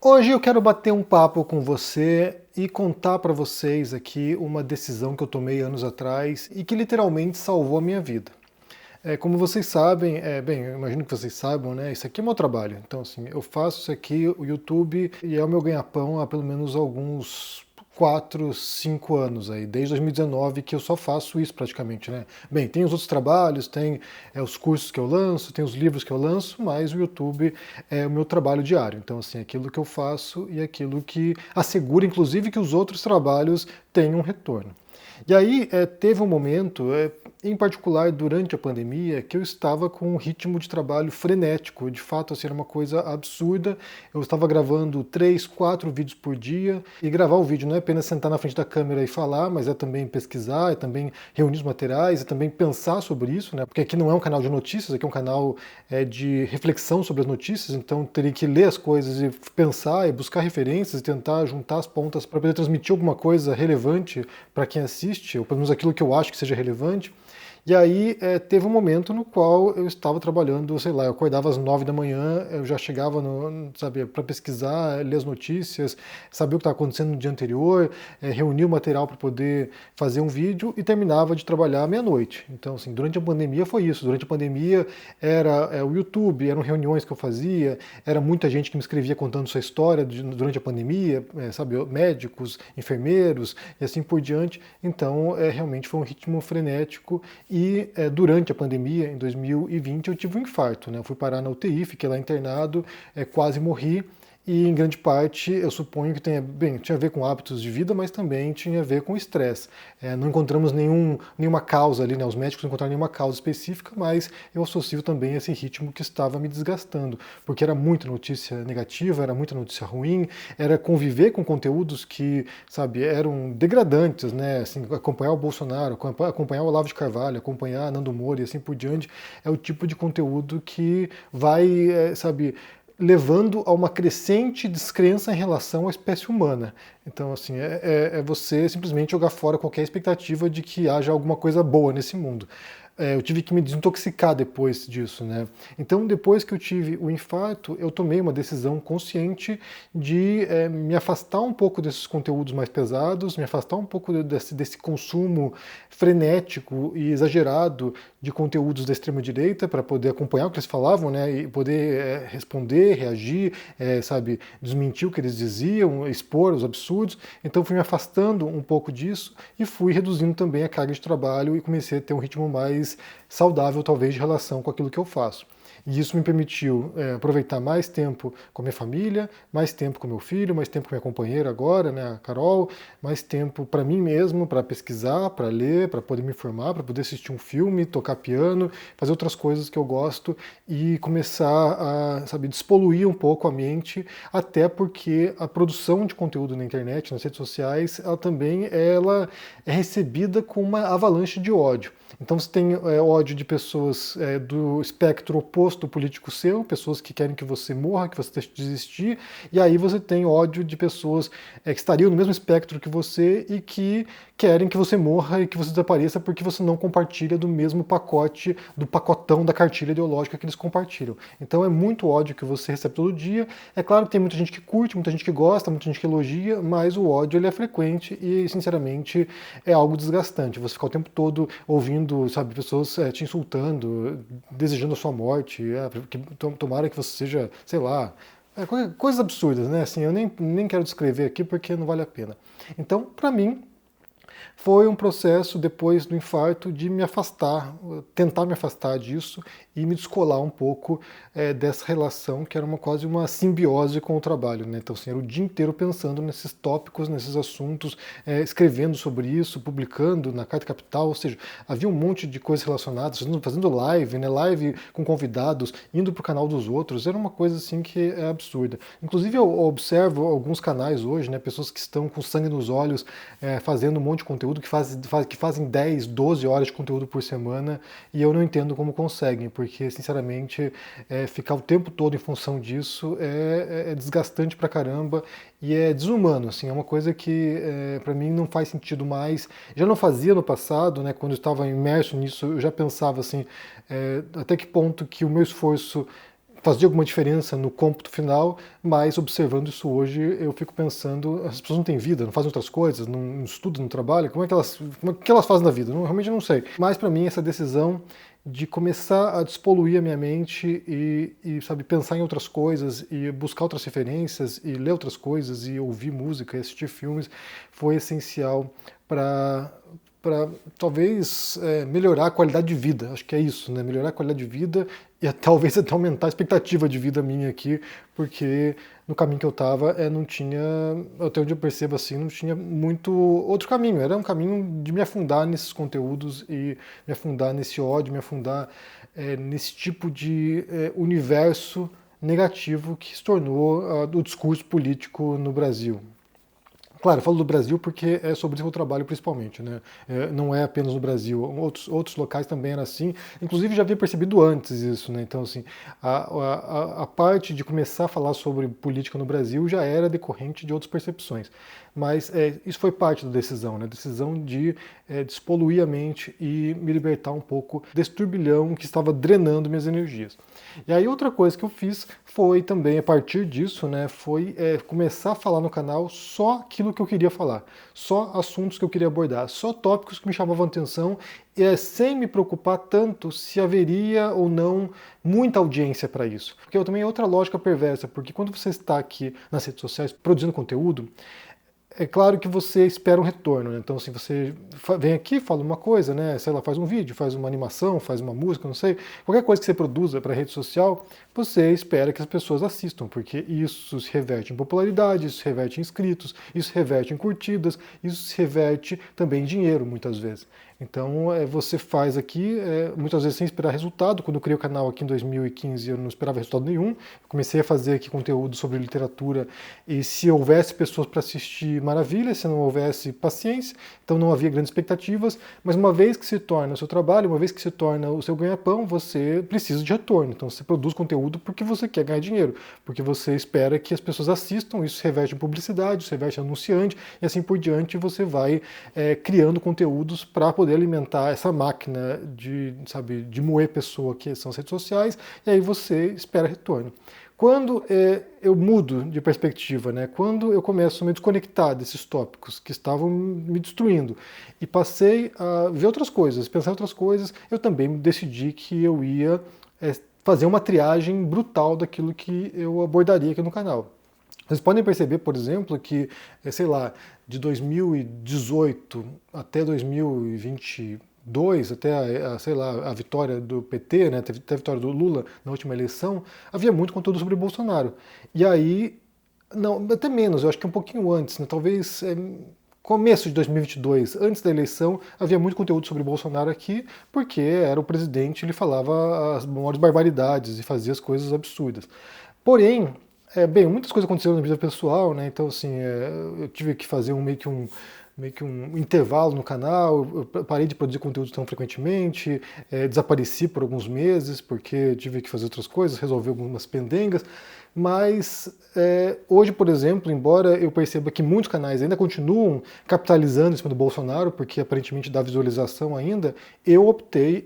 Hoje eu quero bater um papo com você e contar para vocês aqui uma decisão que eu tomei anos atrás e que literalmente salvou a minha vida. Como vocês sabem, bem, eu imagino que vocês saibam, né? Isso aqui é meu trabalho. Então, assim, eu faço isso aqui, o YouTube, e é o meu ganha-pão há pelo menos alguns 4, 5 anos aí, desde 2019 que eu só faço isso praticamente, né? Bem, tem os outros trabalhos, tem os cursos que eu lanço, tem os livros que eu lanço, mas o YouTube é o meu trabalho diário. Então, assim, é aquilo que eu faço e aquilo que assegura, inclusive, que os outros trabalhos tenham retorno. E aí teve um momento, em particular durante a pandemia, que eu estava com um ritmo de trabalho frenético. De fato, assim, era uma coisa absurda. Eu estava gravando 3, 4 vídeos por dia. E gravar o vídeo não é apenas sentar na frente da câmera e falar, mas é também pesquisar, é também reunir os materiais, é também pensar sobre isso, né? Porque aqui não é um canal de notícias, aqui é um canal de reflexão sobre as notícias, então teria que ler as coisas e pensar e buscar referências e tentar juntar as pontas para poder transmitir alguma coisa relevante para quem assiste, ou pelo menos aquilo que eu acho que seja relevante. E aí teve um momento no qual eu estava trabalhando, sei lá, eu acordava às 9 da manhã, eu já chegava sabe, para pesquisar, ler as notícias, saber o que estava acontecendo no dia anterior, reunir o material para poder fazer um vídeo e terminava de trabalhar à meia-noite. Então, assim, durante a pandemia foi isso. Durante a pandemia era o YouTube, eram reuniões que eu fazia, era muita gente que me escrevia contando sua história durante a pandemia, sabe, médicos, enfermeiros e assim por diante. Então, realmente foi um ritmo frenético. E durante a pandemia, em 2020, eu tive um infarto, né? Eu fui parar na UTI, fiquei lá internado, quase morri. E em grande parte eu suponho que tinha a ver com hábitos de vida, mas também tinha a ver com estresse. Não encontramos nenhuma causa ali, né? Os médicos não encontraram nenhuma causa específica, mas eu associo também esse ritmo que estava me desgastando, porque era muita notícia negativa, era muita notícia ruim, era conviver com conteúdos que, sabe, eram degradantes, né? Assim, acompanhar o Bolsonaro, acompanhar o Olavo de Carvalho, acompanhar Nando Moura e assim por diante, é o tipo de conteúdo que vai, sabe, levando a uma crescente descrença em relação à espécie humana. Então, assim, é você simplesmente jogar fora qualquer expectativa de que haja alguma coisa boa nesse mundo. Eu tive que me desintoxicar depois disso, né? Então, depois que eu tive o infarto, eu tomei uma decisão consciente de me afastar um pouco desses conteúdos mais pesados, me afastar um pouco desse consumo frenético e exagerado de conteúdos da extrema-direita para poder acompanhar o que eles falavam, né? E poder responder, reagir, sabe, desmentir o que eles diziam, expor os absurdos. Então, fui me afastando um pouco disso e fui reduzindo também a carga de trabalho e comecei a ter um ritmo mais saudável, talvez, de relação com aquilo que eu faço. E isso me permitiu aproveitar mais tempo com a minha família, mais tempo com meu filho, mais tempo com minha companheira agora, né, a Carol, mais tempo para mim mesmo, para pesquisar, para ler, para poder me informar, para poder assistir um filme, tocar piano, fazer outras coisas que eu gosto e começar a, sabe, despoluir um pouco a mente, até porque a produção de conteúdo na internet, nas redes sociais, ela é recebida com uma avalanche de ódio. Então você tem ódio de pessoas do espectro oposto político seu, pessoas que querem que você morra, que você deixe de existir, e aí você tem ódio de pessoas que estariam no mesmo espectro que você e que querem que você morra e que você desapareça porque você não compartilha do mesmo pacote, do pacotão da cartilha ideológica que eles compartilham. Então é muito ódio que você recebe todo dia. É claro que tem muita gente que curte, muita gente que gosta, muita gente que elogia, mas o ódio ele é frequente e, sinceramente, é algo desgastante. Você ficar o tempo todo ouvindo, sabe, pessoas te insultando, desejando a sua morte, que tomara que você seja, sei lá, coisas absurdas, né? Assim, eu nem quero descrever aqui porque não vale a pena. Então, para mim, foi um processo depois do infarto de me afastar, tentar me afastar disso e me descolar um pouco dessa relação que era quase uma simbiose com o trabalho, né? Então, assim, era o dia inteiro pensando nesses tópicos, nesses assuntos, escrevendo sobre isso, publicando na Carta Capital, ou seja, havia um monte de coisas relacionadas, fazendo live, né? Live com convidados, indo para o canal dos outros, era uma coisa assim que é absurda. Inclusive eu observo alguns canais hoje, né? Pessoas que estão com sangue nos olhos, fazendo um monte de conteúdo, que fazem 10, 12 horas de conteúdo por semana, e eu não entendo como conseguem, porque, sinceramente, ficar o tempo todo em função disso é desgastante pra caramba e é desumano, assim, é uma coisa que para mim não faz sentido mais. Já não fazia no passado, né, quando eu estava imerso nisso, eu já pensava assim, até que ponto que o meu esforço fazia alguma diferença no cômputo final, mas observando isso hoje, eu fico pensando, as pessoas não têm vida, não fazem outras coisas, não estudam, não trabalham, como é que elas fazem na vida? Realmente não sei. Mas para mim essa decisão de começar a despoluir a minha mente sabe, pensar em outras coisas e buscar outras referências e ler outras coisas e ouvir música e assistir filmes foi essencial para talvez melhorar a qualidade de vida. Acho que é isso, né? Melhorar a qualidade de vida e talvez até aumentar a expectativa de vida minha aqui, porque no caminho que eu estava não tinha, até onde eu percebo assim, não tinha muito outro caminho. Era um caminho de me afundar nesses conteúdos e me afundar nesse ódio, me afundar nesse tipo de universo negativo que se tornou o discurso político no Brasil. Claro, eu falo do Brasil porque é sobre isso que eu trabalho principalmente, né? Não é apenas no Brasil, outros locais também era assim. Inclusive já havia percebido antes isso, né? Então, assim, a parte de começar a falar sobre política no Brasil já era decorrente de outras percepções. Mas isso foi parte da decisão, né? Decisão de despoluir a mente e me libertar um pouco desse turbilhão que estava drenando minhas energias. E aí outra coisa que eu fiz foi também, a partir disso, né, foi começar a falar no canal só aquilo que eu queria falar, só assuntos que eu queria abordar, só tópicos que me chamavam atenção, sem me preocupar tanto se haveria ou não muita audiência para isso. Porque também é outra lógica perversa, porque quando você está aqui nas redes sociais produzindo conteúdo, é claro que você espera um retorno, né? Então, se você vem aqui, fala uma coisa, né? Sei lá, faz um vídeo, faz uma animação, faz uma música, não sei, qualquer coisa que você produza para rede social, você espera que as pessoas assistam, porque isso se reverte em popularidade, isso se reverte em inscritos, isso se reverte em curtidas, isso se reverte também em dinheiro, muitas vezes. Então, você faz aqui, muitas vezes sem esperar resultado. Quando eu criei o canal aqui em 2015, eu não esperava resultado nenhum. Eu comecei a fazer aqui conteúdo sobre literatura e se houvesse pessoas para assistir, maravilha. Se não houvesse, paciência. Então não havia grandes expectativas. Mas uma vez que se torna o seu trabalho, uma vez que se torna o seu ganha-pão, você precisa de retorno. Então você produz conteúdo porque você quer ganhar dinheiro, porque você espera que as pessoas assistam, isso se reverte em publicidade, isso se reverte em anunciante, e assim por diante você vai criando conteúdos para poder alimentar essa máquina de moer pessoa que são as redes sociais, e aí você espera retorno. Quando eu mudo de perspectiva, né, quando eu começo a me desconectar desses tópicos que estavam me destruindo e passei a ver outras coisas, pensar em outras coisas, eu também decidi que eu ia fazer uma triagem brutal daquilo que eu abordaria aqui no canal. Vocês podem perceber, por exemplo, que, sei lá, de 2018 até 2022, até sei lá, a vitória do PT, né, até a vitória do Lula na última eleição, havia muito conteúdo sobre Bolsonaro. E aí, não, até menos, eu acho que um pouquinho antes, né, talvez começo de 2022, antes da eleição, havia muito conteúdo sobre Bolsonaro aqui, porque era o presidente, ele falava as maiores barbaridades e fazia as coisas absurdas. Porém, bem, muitas coisas aconteceram na vida pessoal, né? Então, assim, eu tive que fazer meio que um intervalo no canal, eu parei de produzir conteúdo tão frequentemente, desapareci por alguns meses, porque tive que fazer outras coisas, resolver algumas pendengas, mas hoje, por exemplo, embora eu perceba que muitos canais ainda continuam capitalizando em cima do Bolsonaro, porque aparentemente dá visualização ainda, eu optei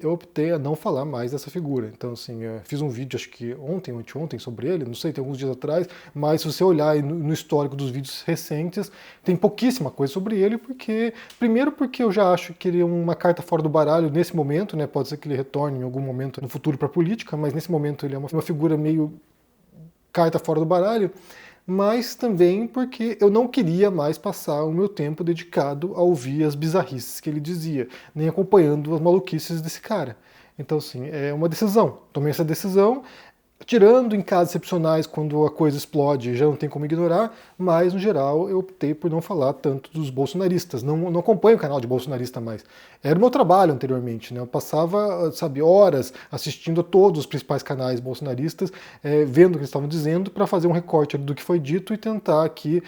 a não falar mais dessa figura. Então, assim, fiz um vídeo, acho que ontem ou anteontem, sobre ele, não sei, tem alguns dias atrás, mas se você olhar no histórico dos vídeos recentes, tem pouquíssima coisa sobre ele, primeiro porque eu já acho que ele é uma carta fora do baralho nesse momento, né? Pode ser que ele retorne em algum momento no futuro para a política, mas nesse momento ele é uma figura meio carta fora do baralho, mas também porque eu não queria mais passar o meu tempo dedicado a ouvir as bizarrices que ele dizia, nem acompanhando as maluquices desse cara. Então, assim, é uma decisão. Tomei essa decisão, tirando em casos excepcionais, quando a coisa explode, já não tem como ignorar, mas no geral eu optei por não falar tanto dos bolsonaristas, não acompanho o canal de bolsonarista mais. Era o meu trabalho anteriormente, né? Eu passava, sabe, horas assistindo a todos os principais canais bolsonaristas, vendo o que eles estavam dizendo, para fazer um recorte do que foi dito e tentar aqui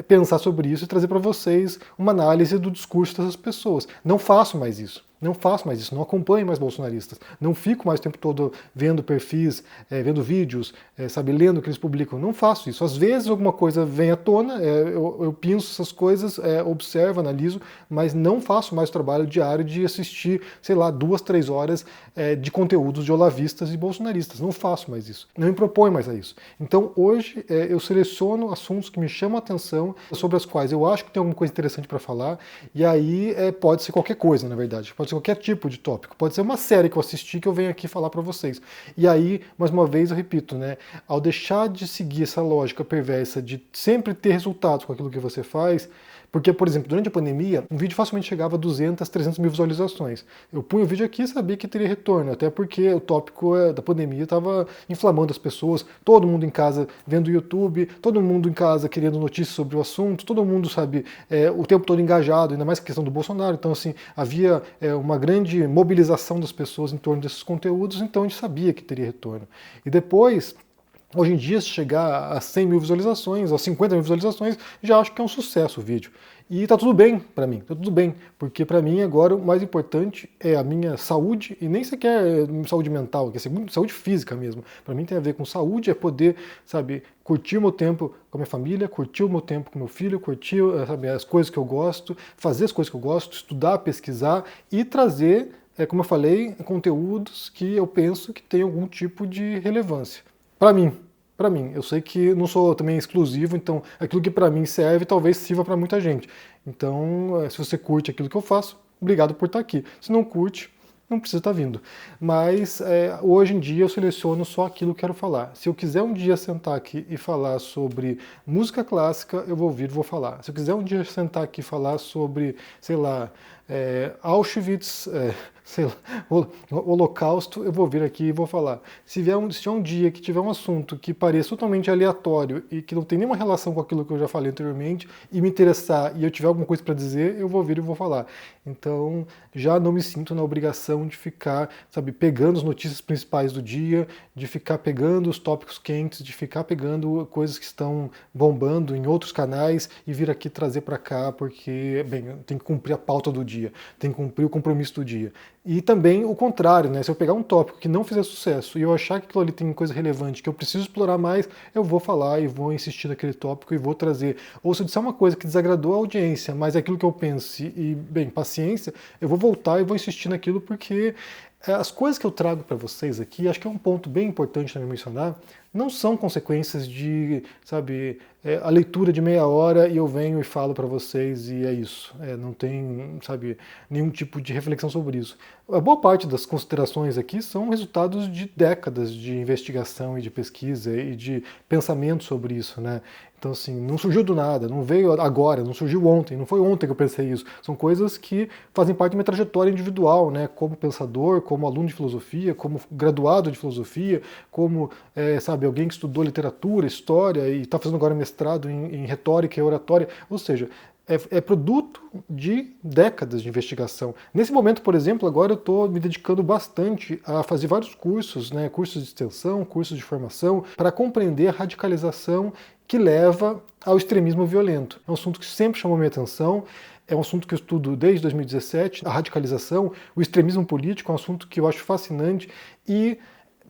pensar sobre isso e trazer para vocês uma análise do discurso dessas pessoas. Não faço mais isso. Não faço mais isso, não acompanho mais bolsonaristas, não fico mais o tempo todo vendo perfis, vendo vídeos, sabe, lendo o que eles publicam. Não faço isso. Às vezes alguma coisa vem à tona, eu penso essas coisas, observo, analiso, mas não faço mais o trabalho diário de assistir, sei lá, 2, 3 horas de conteúdos de olavistas e bolsonaristas. Não faço mais isso. Não me proponho mais a isso. Então hoje eu seleciono assuntos que me chamam a atenção, sobre as quais eu acho que tem alguma coisa interessante para falar, e aí pode ser qualquer coisa, na verdade. Pode ser qualquer tipo de tópico. Pode ser uma série que eu assisti que eu venho aqui falar para vocês. E aí, mais uma vez, eu repito, né? Ao deixar de seguir essa lógica perversa de sempre ter resultados com aquilo que você faz, porque, por exemplo, durante a pandemia, um vídeo facilmente chegava a 200, 300 mil visualizações. Eu punho o vídeo aqui e sabia que teria retorno, até porque o tópico da pandemia estava inflamando as pessoas, todo mundo em casa vendo YouTube, todo mundo em casa querendo notícias sobre o assunto, todo mundo, sabe, o tempo todo engajado, ainda mais a questão do Bolsonaro. Então, assim, havia uma grande mobilização das pessoas em torno desses conteúdos, então a gente sabia que teria retorno. E depois, hoje em dia, se chegar a 100 mil visualizações, a 50 mil visualizações, já acho que é um sucesso o vídeo. E tá tudo bem para mim, tá tudo bem, porque para mim agora o mais importante é a minha saúde, e nem sequer saúde mental, que é saúde física mesmo. Para mim tem a ver com saúde, é poder, sabe, curtir o meu tempo com a minha família, curtir o meu tempo com meu filho, curtir, sabe, as coisas que eu gosto, fazer as coisas que eu gosto, estudar, pesquisar e trazer, como eu falei, conteúdos que eu penso que tem algum tipo de relevância. Para mim. Para mim, eu sei que não sou também exclusivo, então aquilo que para mim serve talvez sirva para muita gente. Então, se você curte aquilo que eu faço, obrigado por estar aqui. Se não curte, não precisa estar vindo. Mas hoje em dia eu seleciono só aquilo que eu quero falar. Se eu quiser um dia sentar aqui e falar sobre música clássica, eu vou ouvir e vou falar. Se eu quiser um dia sentar aqui e falar sobre, sei lá, Auschwitz, sei lá, Holocausto, eu vou vir aqui e vou falar. Se tiver um dia que tiver um assunto que pareça totalmente aleatório e que não tem nenhuma relação com aquilo que eu já falei anteriormente e me interessar e eu tiver alguma coisa para dizer, eu vou vir e vou falar. Então, já não me sinto na obrigação de ficar, sabe, pegando as notícias principais do dia, de ficar pegando os tópicos quentes, de ficar pegando coisas que estão bombando em outros canais e vir aqui trazer para cá, porque, bem, tem que cumprir a pauta do dia, tem que cumprir o compromisso do dia. E também o contrário, né? Se eu pegar um tópico que não fizer sucesso e eu achar que aquilo ali tem coisa relevante, que eu preciso explorar mais, eu vou falar e vou insistir naquele tópico e vou trazer. Ou se eu disser uma coisa que desagradou a audiência, mas é aquilo que eu penso e, bem, paciência, eu vou voltar e vou insistir naquilo porque as coisas que eu trago para vocês aqui, acho que é um ponto bem importante também mencionar, não são consequências de, sabe, a leitura de meia hora e eu venho e falo para vocês e é isso. Não tem, sabe, nenhum tipo de reflexão sobre isso. A boa parte das considerações aqui são resultados de décadas de investigação e de pesquisa e de pensamento sobre isso, né? Então, assim, não surgiu do nada, não veio agora, não surgiu ontem, não foi ontem que eu pensei isso. São coisas que fazem parte da minha trajetória individual, né? Como pensador, como aluno de filosofia, como graduado de filosofia, como, sabe, alguém que estudou literatura, história e está fazendo agora mestrado em retórica e oratória. Ou seja, é produto de décadas de investigação. Nesse momento, por exemplo, agora eu estou me dedicando bastante a fazer vários cursos, né, cursos de extensão, cursos de formação, para compreender a radicalização que leva ao extremismo violento. É um assunto que sempre chamou minha atenção, é um assunto que eu estudo desde 2017, a radicalização, o extremismo político, é um assunto que eu acho fascinante e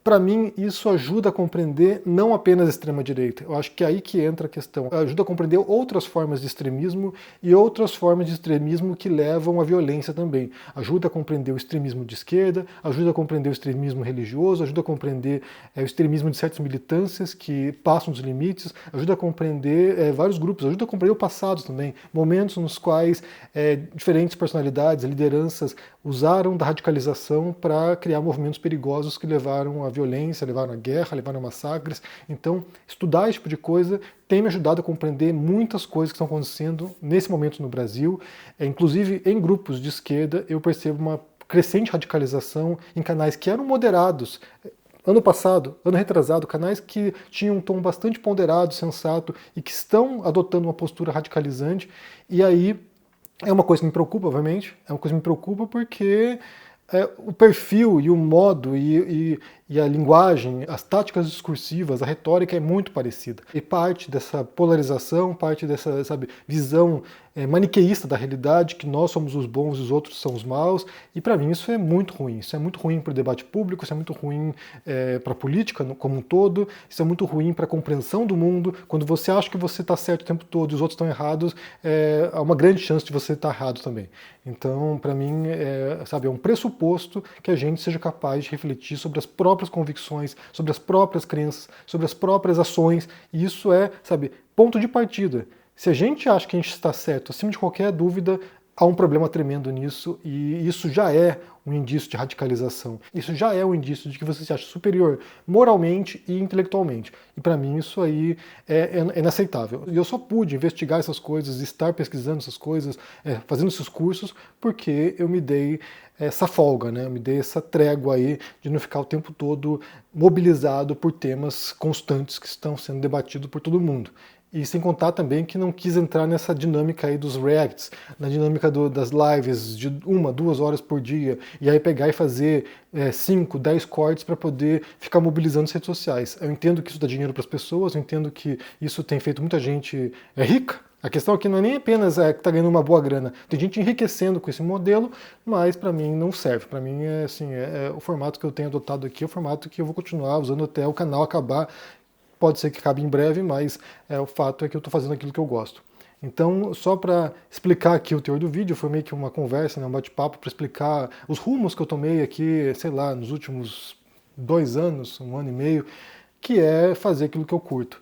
para mim, isso ajuda a compreender não apenas a extrema-direita. Eu acho que é aí que entra a questão. Ajuda a compreender outras formas de extremismo e outras formas de extremismo que levam à violência também. Ajuda a compreender o extremismo de esquerda, ajuda a compreender o extremismo religioso, ajuda a compreender o extremismo de certas militâncias que passam dos limites, ajuda a compreender vários grupos, ajuda a compreender o passado também. Momentos nos quais diferentes personalidades, lideranças usaram da radicalização para criar movimentos perigosos que levaram à violência, levaram à guerra, levaram a massacres. Então, estudar esse tipo de coisa tem me ajudado a compreender muitas coisas que estão acontecendo nesse momento no Brasil. Inclusive, em grupos de esquerda, eu percebo uma crescente radicalização em canais que eram moderados. Ano passado, ano retrasado, canais que tinham um tom bastante ponderado, sensato e que estão adotando uma postura radicalizante. E aí, é uma coisa que me preocupa, obviamente, é uma coisa que me preocupa porque o perfil e o modo e e a linguagem, as táticas discursivas, a retórica é muito parecida. E parte dessa polarização, parte dessa, sabe, visão maniqueísta da realidade, que nós somos os bons e os outros são os maus, e para mim isso é muito ruim. Isso é muito ruim para o debate público, isso é muito ruim para a política como um todo, isso é muito ruim para a compreensão do mundo. Quando você acha que você está certo o tempo todo e os outros estão errados, há uma grande chance de você estar errado também. Então, para mim, sabe, é um pressuposto que a gente seja capaz de refletir sobre as próprias convicções, sobre as próprias crenças, sobre as próprias ações, e isso é, sabe, ponto de partida. Se a gente acha que a gente está certo, acima de qualquer dúvida, há um problema tremendo nisso, e isso já é um indício de radicalização. Isso já é um indício de que você se acha superior moralmente e intelectualmente. E para mim isso aí é inaceitável. E eu só pude investigar essas coisas, estar pesquisando essas coisas, fazendo esses cursos, porque eu me dei essa folga, né? Eu me dei essa trégua aí de não ficar o tempo todo mobilizado por temas constantes que estão sendo debatidos por todo mundo. E sem contar também que não quis entrar nessa dinâmica aí dos reacts, na dinâmica das lives de 1, 2 horas por dia, e aí pegar e fazer 5, 10 cortes para poder ficar mobilizando as redes sociais. Eu entendo que isso dá dinheiro para as pessoas, eu entendo que isso tem feito muita gente rica. A questão aqui não é nem apenas que está ganhando uma boa grana, tem gente enriquecendo com esse modelo, mas para mim não serve. Para mim o formato que eu tenho adotado aqui é o formato que eu vou continuar usando até o canal acabar. Pode ser que acabe em breve, mas o fato é que eu estou fazendo aquilo que eu gosto. Então, só para explicar aqui o teor do vídeo, foi meio que uma conversa, né, um bate-papo para explicar os rumos que eu tomei aqui, sei lá, nos últimos 2 anos, 1 ano e meio, que é fazer aquilo que eu curto.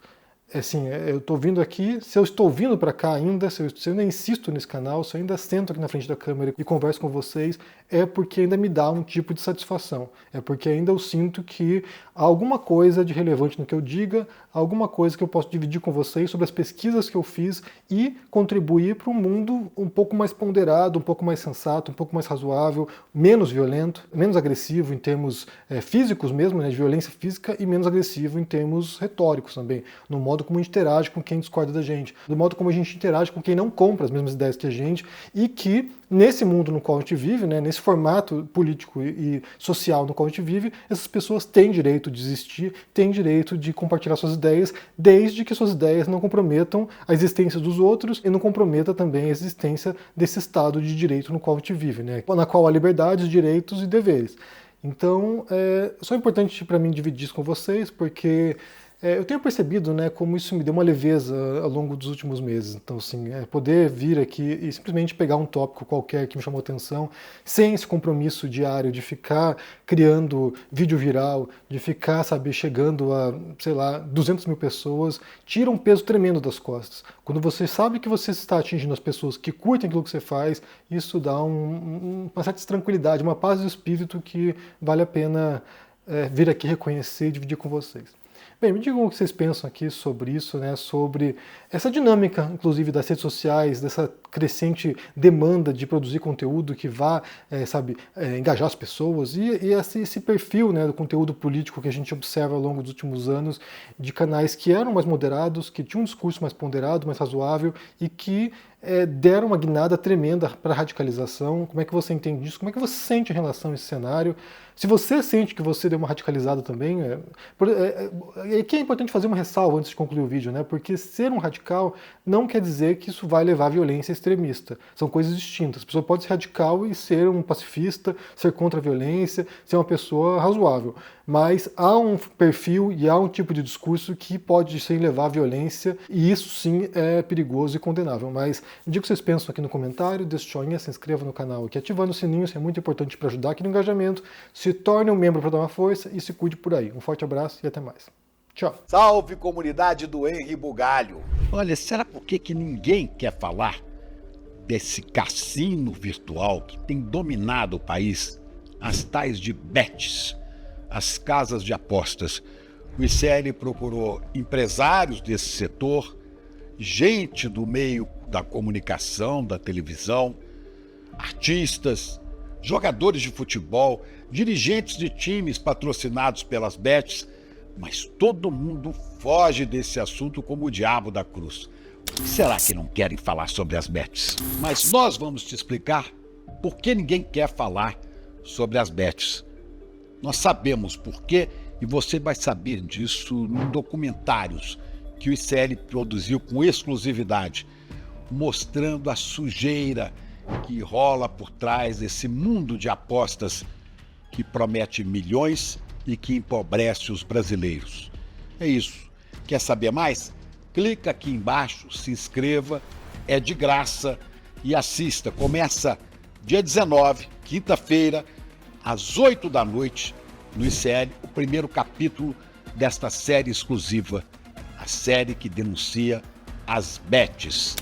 Assim, eu estou vindo aqui, se eu estou vindo para cá ainda, se eu ainda insisto nesse canal, se eu ainda sento aqui na frente da câmera e converso com vocês, é porque ainda me dá um tipo de satisfação. É porque ainda eu sinto que há alguma coisa de relevante no que eu diga, alguma coisa que eu posso dividir com vocês sobre as pesquisas que eu fiz e contribuir para um mundo um pouco mais ponderado, um pouco mais sensato, um pouco mais razoável, menos violento, menos agressivo em termos físicos mesmo, né, de violência física, e menos agressivo em termos retóricos também, no modo como a gente interage com quem discorda da gente, do modo como a gente interage com quem não compra as mesmas ideias que a gente, e que nesse mundo no qual a gente vive, né, nesse formato político e social no qual a gente vive, essas pessoas têm direito de existir, têm direito de compartilhar suas ideias, desde que suas ideias não comprometam a existência dos outros e não comprometa também a existência desse Estado de direito no qual a gente vive, né, na qual há liberdades, direitos e deveres. Então, só é importante para mim dividir isso com vocês, porque eu tenho percebido, né, como isso me deu uma leveza ao longo dos últimos meses. Então, assim, poder vir aqui e simplesmente pegar um tópico qualquer que me chamou atenção, sem esse compromisso diário de ficar criando vídeo viral, de ficar, sabe, chegando a, sei lá, 200 mil pessoas, tira um peso tremendo das costas. Quando você sabe que você está atingindo as pessoas que curtem aquilo que você faz, isso dá uma certa tranquilidade, uma paz de espírito que vale a pena vir aqui reconhecer e dividir com vocês. Bem, me digam o que vocês pensam aqui sobre isso, né, sobre essa dinâmica, inclusive, das redes sociais, dessa crescente demanda de produzir conteúdo que vá, engajar as pessoas, e esse perfil, né, do conteúdo político que a gente observa ao longo dos últimos anos, de canais que eram mais moderados, que tinham um discurso mais ponderado, mais razoável, e que deram uma guinada tremenda para a radicalização. Como é que você entende isso? Como é que você sente em relação a esse cenário? Se você sente que você deu uma radicalizada também, aqui é importante fazer uma ressalva antes de concluir o vídeo, né? Porque ser um radical não quer dizer que isso vai levar à violência extremista. São coisas distintas. A pessoa pode ser radical e ser um pacifista, ser contra a violência, ser uma pessoa razoável. Mas há um perfil e há um tipo de discurso que pode sim levar à violência, e isso sim é perigoso e condenável. Mas me diga o que vocês pensam aqui no comentário, deixe o joinha, se inscreva no canal aqui, ativando o sininho, isso é muito importante para ajudar aqui no engajamento. Se torne um membro para dar uma força e se cuide por aí. Um forte abraço e até mais. Tchau. Salve, comunidade do Henri Bugalho. Olha, será por que ninguém quer falar desse cassino virtual que tem dominado o país? As tais de bets, as casas de apostas. O ICL procurou empresários desse setor, gente do meio da comunicação, da televisão, artistas, jogadores de futebol, dirigentes de times patrocinados pelas bets, mas todo mundo foge desse assunto como o diabo da cruz. Por que será que não querem falar sobre as bets? Mas nós vamos te explicar por que ninguém quer falar sobre as bets. Nós sabemos por quê E você vai saber disso em documentários que o ICL produziu com exclusividade, mostrando a sujeira que rola por trás desse mundo de apostas que promete milhões e que empobrece os brasileiros. É isso. Quer saber mais? Clica aqui embaixo, se inscreva, é de graça e assista. Começa dia 19, quinta-feira, às 8 da noite, no ICL, o primeiro capítulo desta série exclusiva, a série que denuncia as bets.